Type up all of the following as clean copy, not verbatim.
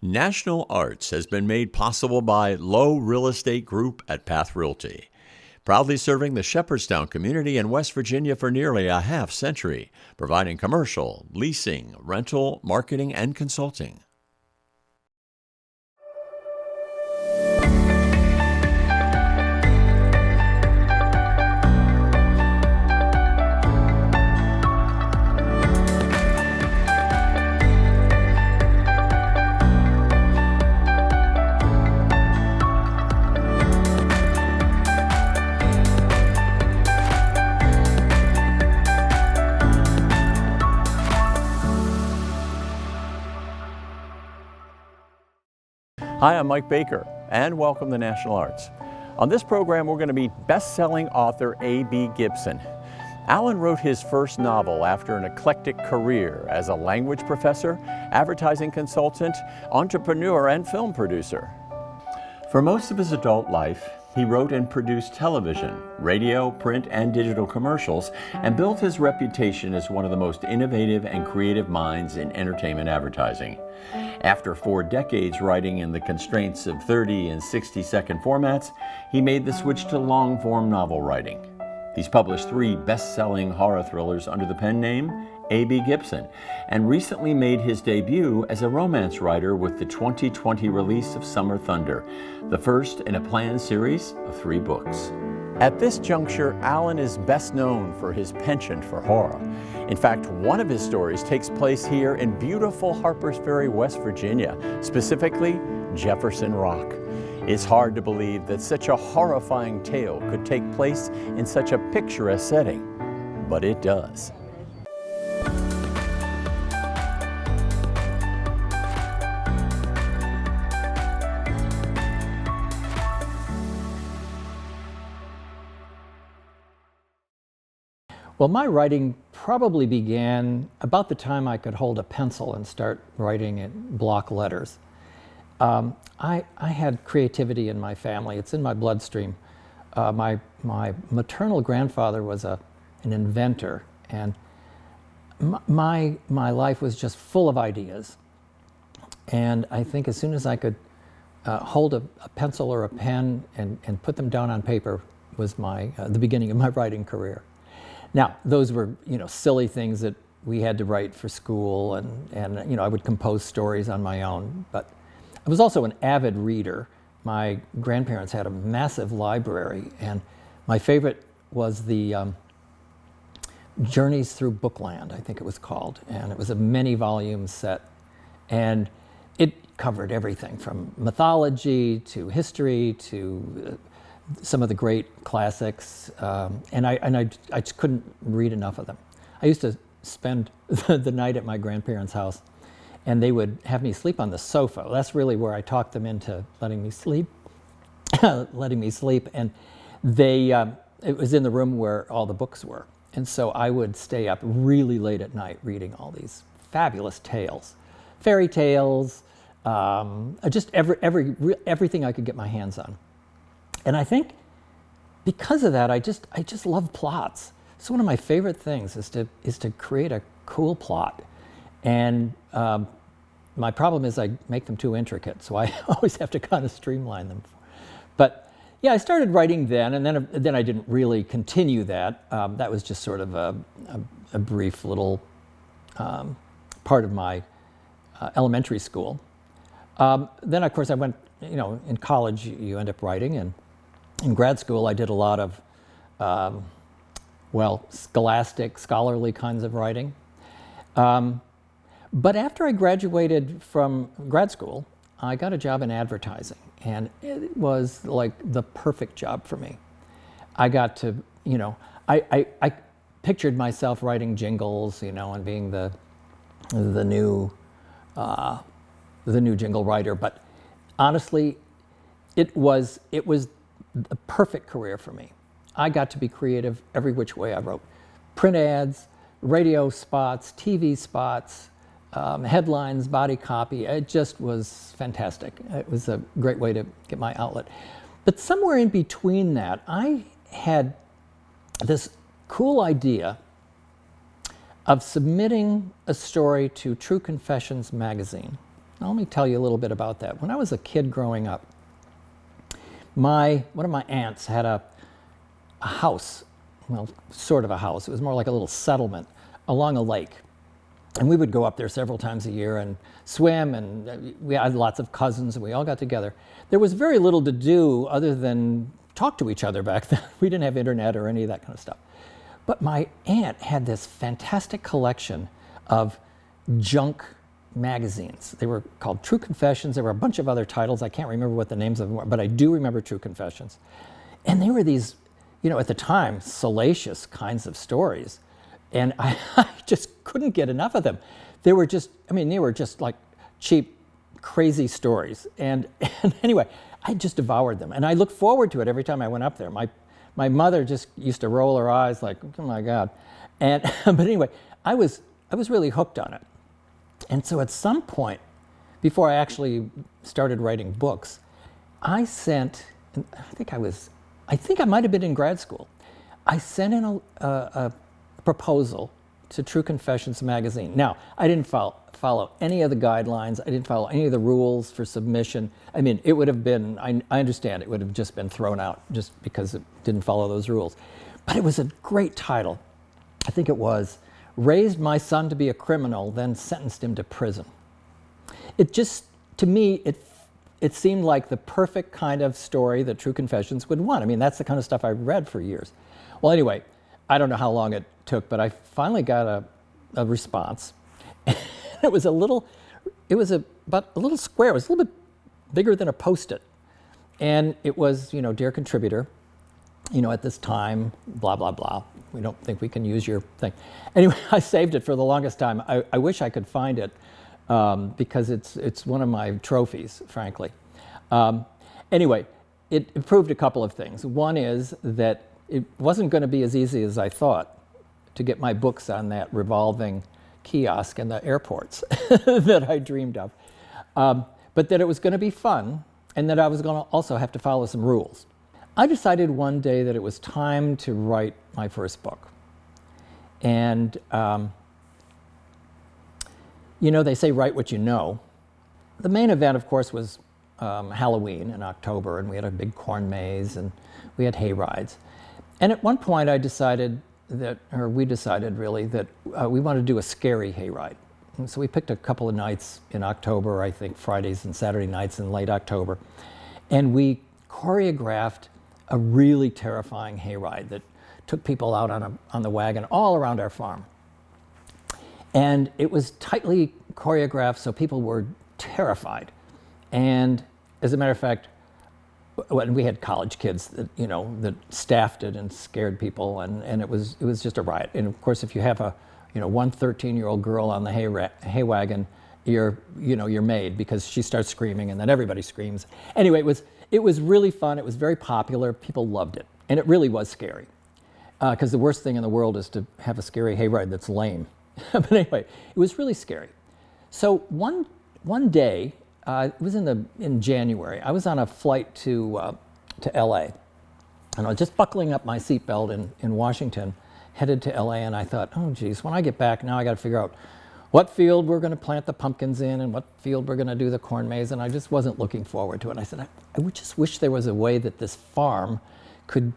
National Arts has been made possible by Low Real Estate Group at Path Realty, proudly serving the Shepherdstown community in West Virginia for nearly a half century, providing commercial, leasing, rental, marketing, and consulting. Hi, I'm Mike Baker, and welcome to National Arts. On this program, we're going to meet best-selling author A.B. Gibson. Alan wrote his first novel after an eclectic career as a language professor, advertising consultant, entrepreneur, and film producer. For most of his adult life, he wrote and produced television, radio, print, and digital commercials, and built his reputation as one of the most innovative and creative minds in entertainment advertising. After 4 decades writing in the constraints of 30 and 60-second formats, he made the switch to long-form novel writing. He's published 3 best-selling horror thrillers under the pen name A.B. Gibson, and recently made his debut as a romance writer with the 2020 release of Summer Thunder, the first in a planned series of 3 books. At this juncture, Alan is best known for his penchant for horror. In fact, one of his stories takes place here in beautiful Harpers Ferry, West Virginia, specifically Jefferson Rock. It's hard to believe that such a horrifying tale could take place in such a picturesque setting, but it does. Well, my writing probably began about the time I could hold a pencil and start writing in block letters. I had creativity in my family. It's in my bloodstream. My maternal grandfather was an inventor, and my life was just full of ideas. And I think as soon as I could hold a pencil or a pen and put them down on paper was the beginning of my writing career. Now, those were, silly things that we had to write for school, and I would compose stories on my own. But I was also an avid reader. My grandparents had a massive library, and my favorite was the Journeys Through Bookland, I think it was called, and it was a many-volume set, and it covered everything from mythology to history to some of the great classics, and I just couldn't read enough of them. I used to spend the night at my grandparents' house, and they would have me sleep on the sofa. That's really where I talked them into letting me sleep, and it was in the room where all the books were. And so I would stay up really late at night reading all these fabulous tales, fairy tales, just everything I could get my hands on. And I think because of that, I just love plots. So one of my favorite things is to create a cool plot. And my problem is I make them too intricate, so I always have to kind of streamline them. But yeah, I started writing then, and then I didn't really continue that. That was just sort of a brief little part of my elementary school. Then, of course, I went, in college, you end up writing, and in grad school, I did a lot of, scholastic, scholarly kinds of writing. But after I graduated from grad school, I got a job in advertising, and it was like the perfect job for me. I got to, I pictured myself writing jingles, and being the new jingle writer. But honestly, it was a perfect career for me. I got to be creative every which way. I wrote print ads, radio spots, TV spots, headlines, body copy. It just was fantastic. It was a great way to get my outlet. But somewhere in between that, I had this cool idea of submitting a story to True Confessions magazine. Now, let me tell you a little bit about that. When I was a kid growing up, one of my aunts had a house, well, sort of a house. It was more like a little settlement along a lake. And we would go up there several times a year and swim, and we had lots of cousins, and we all got together. There was very little to do other than talk to each other back then. We didn't have internet or any of that kind of stuff. But my aunt had this fantastic collection of junk magazines. They were called True Confessions. There were a bunch of other titles. I can't remember what the names of them were, but I do remember True Confessions. And they were these, at the time, salacious kinds of stories. And I just couldn't get enough of them. They were just like cheap, crazy stories. And anyway, I just devoured them. And I looked forward to it every time I went up there. My mother just used to roll her eyes like, oh my God. And but anyway, I was really hooked on it. And so at some point, before I actually started writing books, I think I might have been in grad school. I sent in a proposal to True Confessions magazine. Now, I didn't follow any of the guidelines. I didn't follow any of the rules for submission. I mean, it would have been, I understand it would have just been thrown out just because it didn't follow those rules. But it was a great title. I think it was, Raised My Son to Be a Criminal, Then Sentenced Him to Prison. It just, to me, it seemed like the perfect kind of story that True Confessions would want. I mean, that's the kind of stuff I read for years. Well, anyway, I don't know how long it took, but I finally got a response. It was about a little square. It was a little bit bigger than a Post-it. And it was, dear contributor, at this time, blah, blah, blah. We don't think we can use your thing. Anyway, I saved it for the longest time. I wish I could find it because it's one of my trophies, frankly. Anyway, it proved a couple of things. One is that it wasn't going to be as easy as I thought to get my books on that revolving kiosk in the airports that I dreamed of. But that it was going to be fun, and that I was going to also have to follow some rules. I decided one day that it was time to write my first book. And, they say write what you know. The main event, of course, was Halloween in October, and we had a big corn maze, and we had hay rides. And at one point we decided really, that we wanted to do a scary hayride. And so we picked a couple of nights in October, I think Fridays and Saturday nights in late October, and we choreographed a really terrifying hayride that took people out on the wagon all around our farm. And it was tightly choreographed, so people were terrified. And as a matter of fact, we had college kids that staffed it and scared people, and it was just a riot. And of course, if you have one 13-year-old girl on the hay wagon, you're made, because she starts screaming, and then everybody screams. Anyway, it was really fun. It was very popular. People loved it, and it really was scary. Because the worst thing in the world is to have a scary hayride that's lame. But anyway, it was really scary. So one day. It was in January. I was on a flight to LA, and I was just buckling up my seatbelt in Washington, headed to LA, and I thought, oh geez, when I get back now I got to figure out what field we're going to plant the pumpkins in and what field we're going to do the corn maze, and I just wasn't looking forward to it. And I said, I would just wish there was a way that this farm could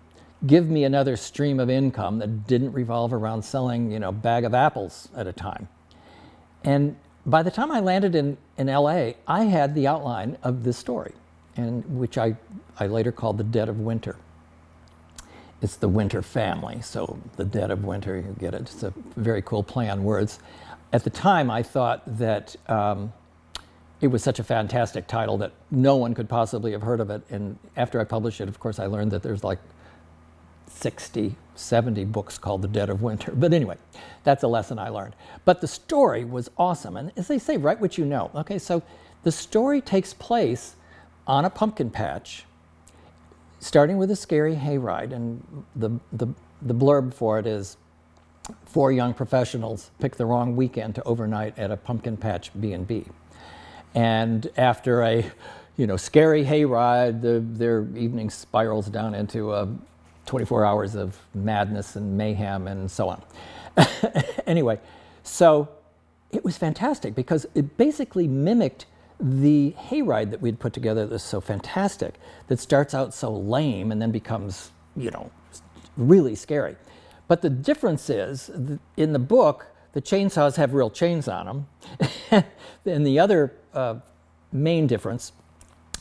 give me another stream of income that didn't revolve around selling, a bag of apples at a time. And by the time I landed in LA, I had the outline of this story, and which I later called The Dead of Winter. It's the Winter family, so The Dead of Winter, you get it. It's a very cool play on words. At the time, I thought that it was such a fantastic title that no one could possibly have heard of it. And after I published it, of course, I learned that there's like 60, 70 books called The Dead of Winter. But anyway, that's a lesson I learned. But the story was awesome. And as they say, write what you know. Okay, so the story takes place on a pumpkin patch, starting with a scary hayride. And the blurb for it is, 4 young professionals pick the wrong weekend to overnight at a pumpkin patch B&B. And after a scary hayride, their evening spirals down into 24 hours of madness and mayhem and so on. Anyway, so it was fantastic because it basically mimicked the hayride that we'd put together that's so fantastic, that starts out so lame and then becomes, really scary. But the difference is, in the book, the chainsaws have real chains on them. And the other main difference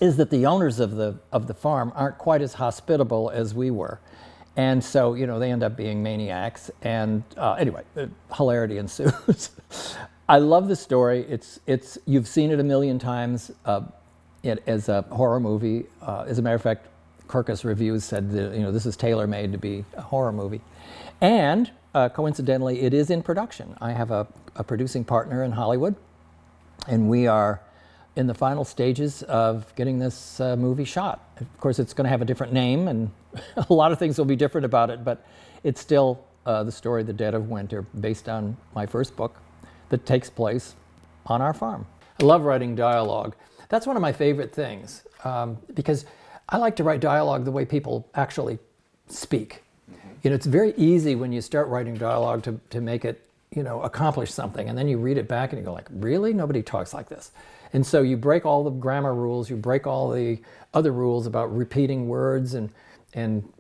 is that the owners of the farm aren't quite as hospitable as we were. And so, they end up being maniacs. And anyway, hilarity ensues. I love the story. It's you've seen it a million times as a horror movie. As a matter of fact, Kirkus Reviews said that, this is tailor-made to be a horror movie. And coincidentally, it is in production. I have a producing partner in Hollywood, and we are in the final stages of getting this movie shot. Of course, it's going to have a different name, and a lot of things will be different about it, but it's still the story, The Dead of Winter, based on my first book that takes place on our farm. I love writing dialogue. That's one of my favorite things, because I like to write dialogue the way people actually speak. It's very easy when you start writing dialogue to make it, accomplish something, and then you read it back and you go like, really? Nobody talks like this. And so you break all the grammar rules, you break all the other rules about repeating words and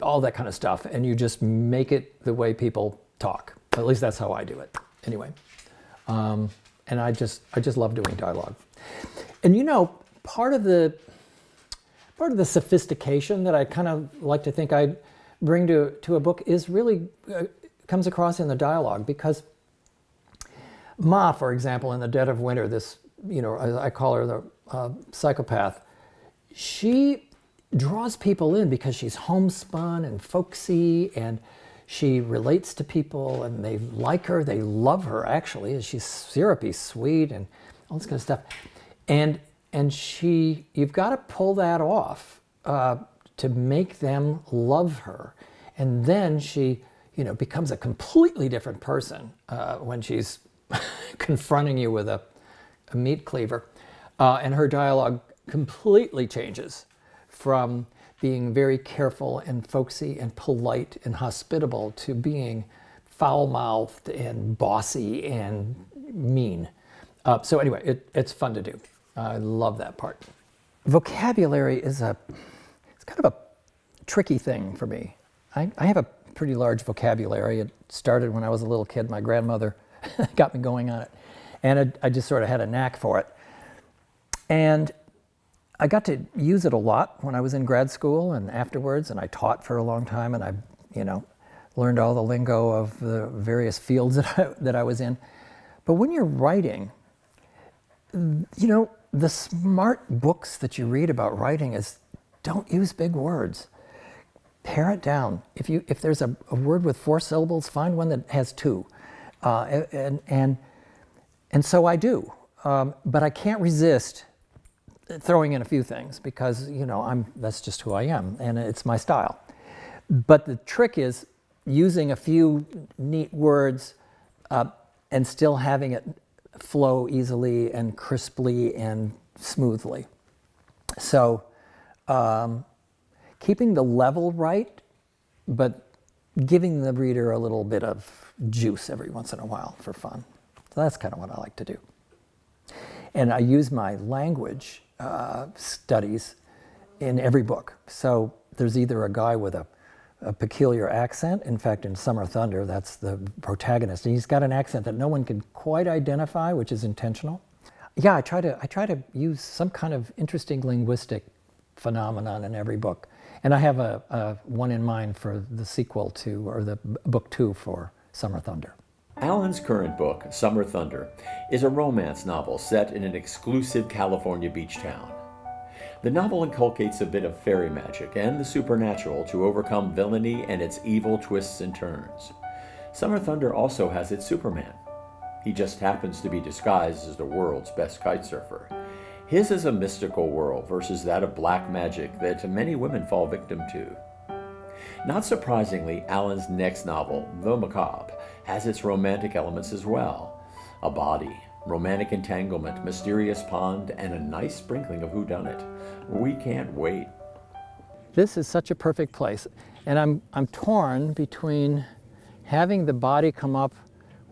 all that kind of stuff, and you just make it the way people talk. At least that's how I do it. Anyway, and I just love doing dialogue. And part of the sophistication that I kind of like to think I bring to a book is really comes across in the dialogue, because Ma, for example, in The Dead of Winter, this, I call her the psychopath, she draws people in because she's homespun and folksy, and she relates to people, and they like her, they love her, actually. She's syrupy, sweet, and all this kind of stuff. And you've got to pull that off to make them love her. And then she, becomes a completely different person when she's confronting you with a meat cleaver. And her dialogue completely changes from being very careful and folksy and polite and hospitable to being foul-mouthed and bossy and mean. So anyway, it's fun to do. I love that part. Vocabulary is it's kind of a tricky thing for me. I have a pretty large vocabulary. It started when I was a little kid. My grandmother got me going on it. And I just sort of had a knack for it. And I got to use it a lot when I was in grad school and afterwards, and I taught for a long time, and I, learned all the lingo of the various fields that I was in. But when you're writing, the smart books that you read about writing is don't use big words. Pare it down. If there's a word with 4 syllables, find one that has 2. And so I do. But I can't resist throwing in a few things because, that's just who I am and it's my style. But the trick is using a few neat words and still having it flow easily and crisply and smoothly. So keeping the level right, but giving the reader a little bit of juice every once in a while for fun. So that's kind of what I like to do. And I use my language studies in every book. So there's either a guy with a peculiar accent. In fact, in Summer Thunder, that's the protagonist. And he's got an accent that no one can quite identify, which is intentional. Yeah, I try to use some kind of interesting linguistic phenomenon in every book. And I have a one in mind for the sequel to, or the book 2 for Summer Thunder. Alan's current book, Summer Thunder, is a romance novel set in an exclusive California beach town. The novel inculcates a bit of fairy magic and the supernatural to overcome villainy and its evil twists and turns. Summer Thunder also has its Superman. He just happens to be disguised as the world's best kite surfer. His is a mystical world versus that of black magic that many women fall victim to. Not surprisingly, Alan's next novel, The Macabre, has its romantic elements as well. A body, romantic entanglement, mysterious pond, and a nice sprinkling of whodunit. We can't wait. This is such a perfect place. And I'm torn between having the body come up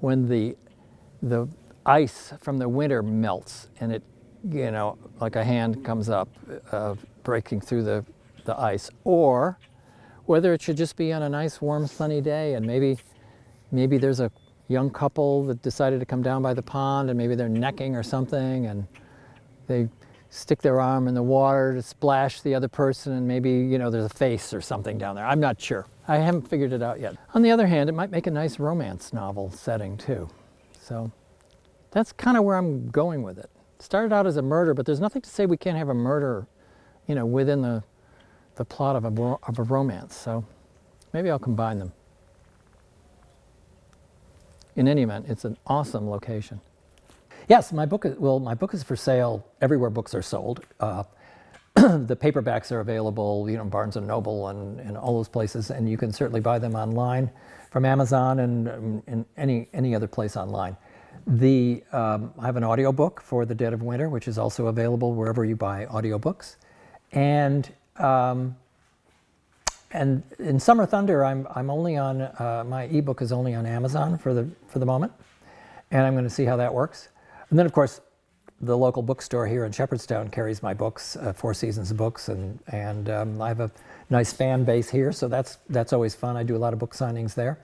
when the ice from the winter melts and it you know, like a hand comes up breaking through the ice, or whether it should just be on a nice warm sunny day, and maybe there's a young couple that decided to come down by the pond, and maybe they're necking or something, and they stick their arm in the water to splash the other person, and maybe, you know, there's a face or something down there. I'm not sure. I haven't figured it out yet. On the other hand, it might make a nice romance novel setting too. So that's kind of where I'm going with it. It started out as a murder, but there's nothing to say we can't have a murder, you know, within the plot of a romance. So maybe I'll combine them. In any event, it's an awesome location. Yes, my book is for sale everywhere books are sold. The paperbacks are available, you know, Barnes and Noble and all those places, and you can certainly buy them online from Amazon and any other place online. I have an audiobook for The Dead of Winter, which is also available wherever you buy audiobooks. And in Summer Thunder, I'm only on my ebook is only on Amazon for the moment, and I'm going to see how that works. And then, of course, the local bookstore here in Shepherdstown carries my books, Four Seasons books, and I have a nice fan base here, so that's always fun. I do a lot of book signings there,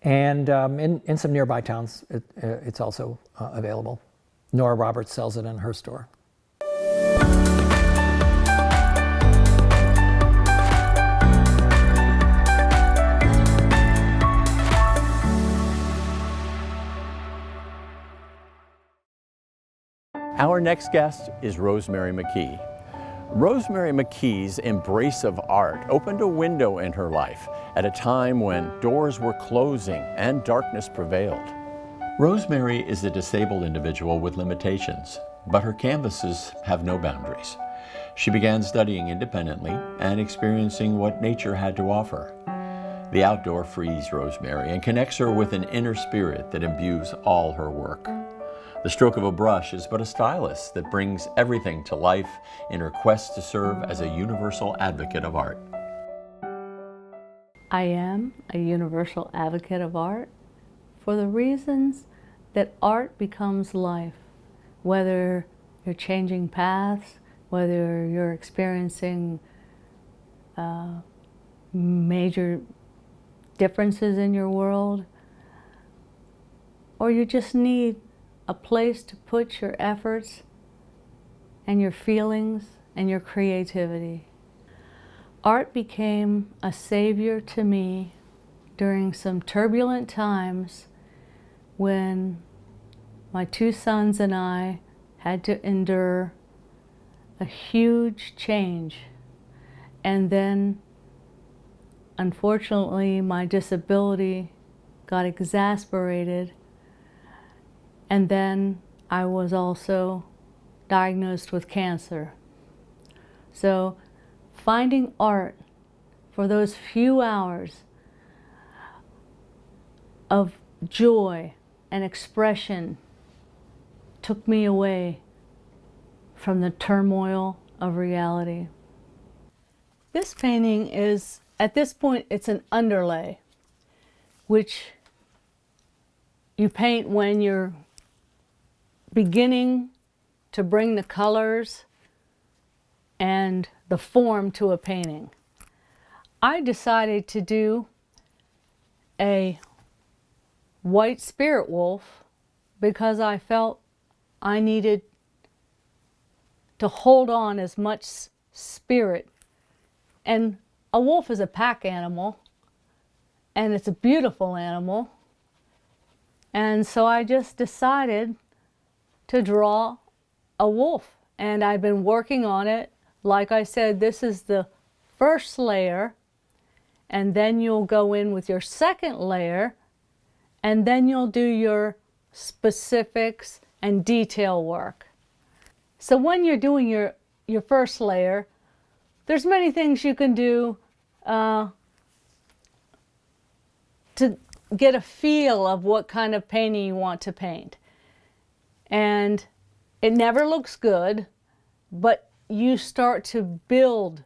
and in some nearby towns, it's also available. Nora Roberts sells it in her store. Our next guest is Rosemary McKee. Rosemary McKee's embrace of art opened a window in her life at a time when doors were closing and darkness prevailed. Rosemary is a disabled individual with limitations, but her canvases have no boundaries. She began studying independently and experiencing what nature had to offer. The outdoor frees Rosemary and connects her with an inner spirit that imbues all her work. The stroke of a brush is but a stylus that brings everything to life in her quest to serve as a universal advocate of art. I am a universal advocate of art for the reasons that art becomes life. Whether you're changing paths, whether you're experiencing major differences in your world, or you just need a place to put your efforts and your feelings and your creativity. Art became a savior to me during some turbulent times when my two sons and I had to endure a huge change. And then, unfortunately, my disability got exacerbated. And then I was also diagnosed with cancer. So finding art for those few hours of joy and expression took me away from the turmoil of reality. This painting is, at this point, it's an underlay, which you paint when you're beginning to bring the colors and the form to a painting. I decided to do a white spirit wolf because I felt I needed to hold on as much spirit. And a wolf is a pack animal, and it's a beautiful animal. And so I just decided to draw a wolf, and I've been working on it. Like I said, this is the first layer, and then you'll go in with your second layer, and then you'll do your specifics and detail work. So when you're doing your first layer, there's many things you can do to get a feel of what kind of painting you want to paint. And it never looks good, but you start to build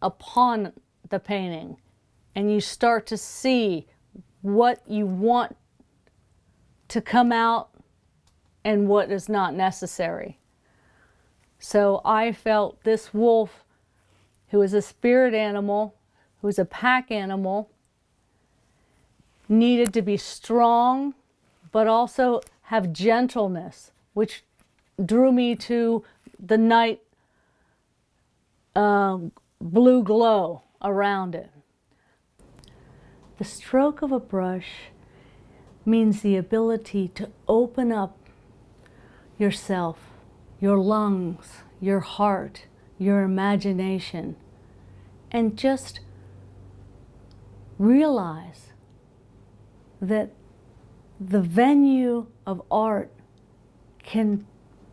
upon the painting, and you start to see what you want to come out and what is not necessary. So I felt this wolf, who is a spirit animal, who is a pack animal, needed to be strong, but also have gentleness, which drew me to the night blue glow around it. The stroke of a brush means the ability to open up yourself, your lungs, your heart, your imagination, and just realize that the venue of art can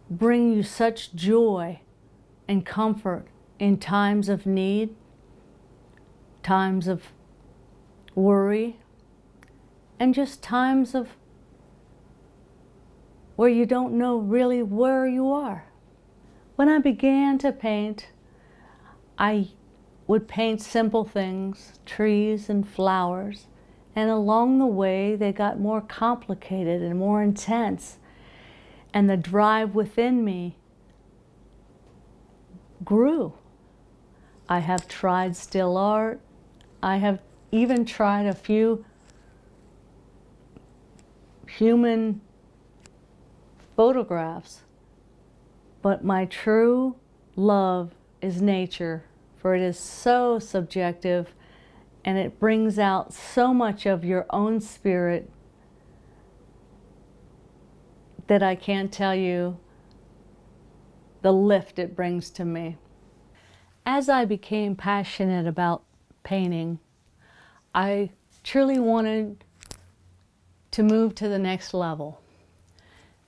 bring you such joy and comfort in times of need, times of worry, and just times of where you don't know really where you are. When I began to paint, I would paint simple things, trees and flowers, and along the way they got more complicated and more intense, and the drive within me grew. I have tried still art. I have even tried a few human photographs, but my true love is nature, for it is so subjective and it brings out so much of your own spirit that I can't tell you the lift it brings to me. As I became passionate about painting, I truly wanted to move to the next level,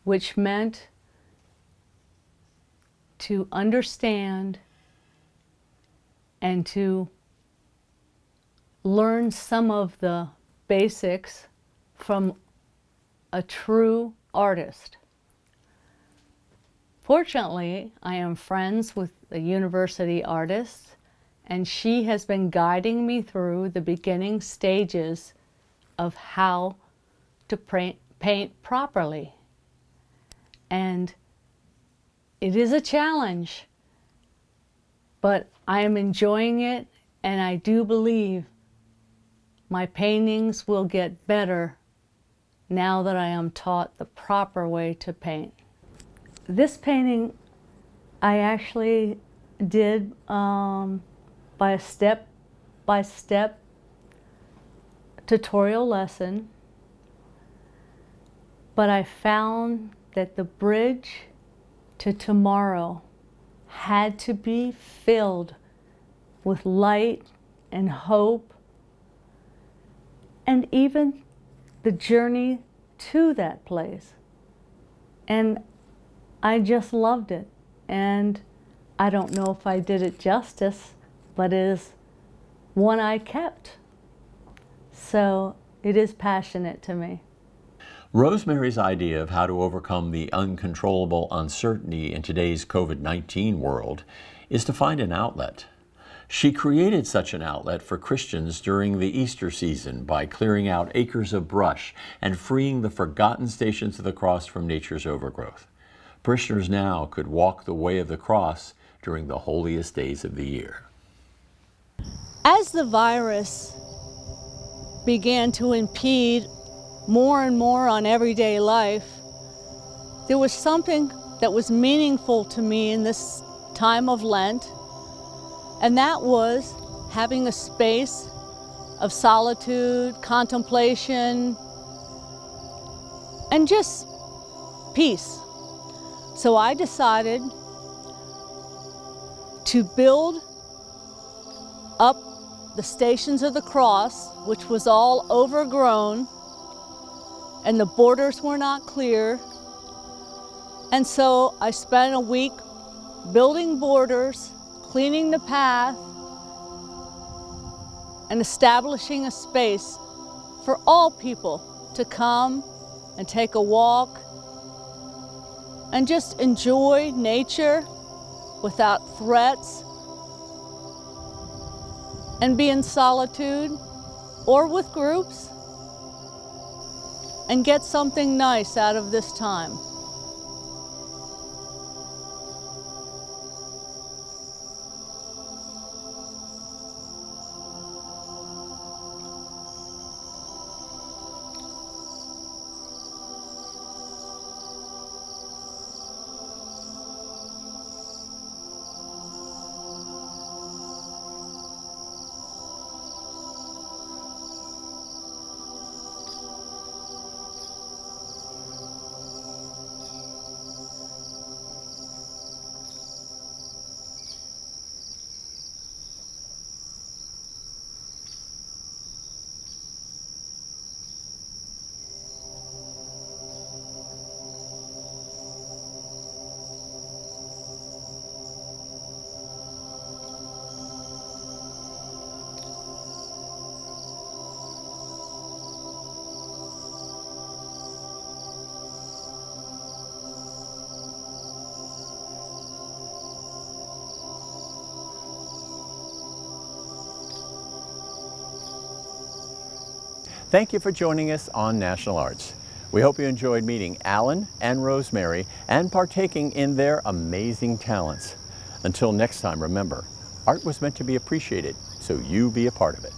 which meant to understand and to learn some of the basics from a true artist. Fortunately, I am friends with a university artist, and she has been guiding me through the beginning stages of how to paint properly. And it is a challenge, but I am enjoying it, and I do believe my paintings will get better now that I am taught the proper way to paint. This painting I actually did by a step-by-step tutorial lesson, but I found that the bridge to tomorrow had to be filled with light and hope, and even the journey to that place. And I just loved it. And I don't know if I did it justice, but it is one I kept. So it is passionate to me. Rosemary's idea of how to overcome the uncontrollable uncertainty in today's COVID-19 world is to find an outlet. She created such an outlet for Christians during the Easter season by clearing out acres of brush and freeing the forgotten stations of the cross from nature's overgrowth. Parishioners now could walk the way of the cross during the holiest days of the year. As the virus began to impede more and more on everyday life, there was something that was meaningful to me in this time of Lent, and that was having a space of solitude, contemplation, and just peace. So I decided to build up the Stations of the Cross, which was all overgrown, and the borders were not clear. And so I spent a week building borders, cleaning the path, and establishing a space for all people to come and take a walk and just enjoy nature without threats, and be in solitude or with groups and get something nice out of this time. Thank you for joining us on National Arts. We hope you enjoyed meeting Alan and Rosemary and partaking in their amazing talents. Until next time, remember, art was meant to be appreciated, so you be a part of it.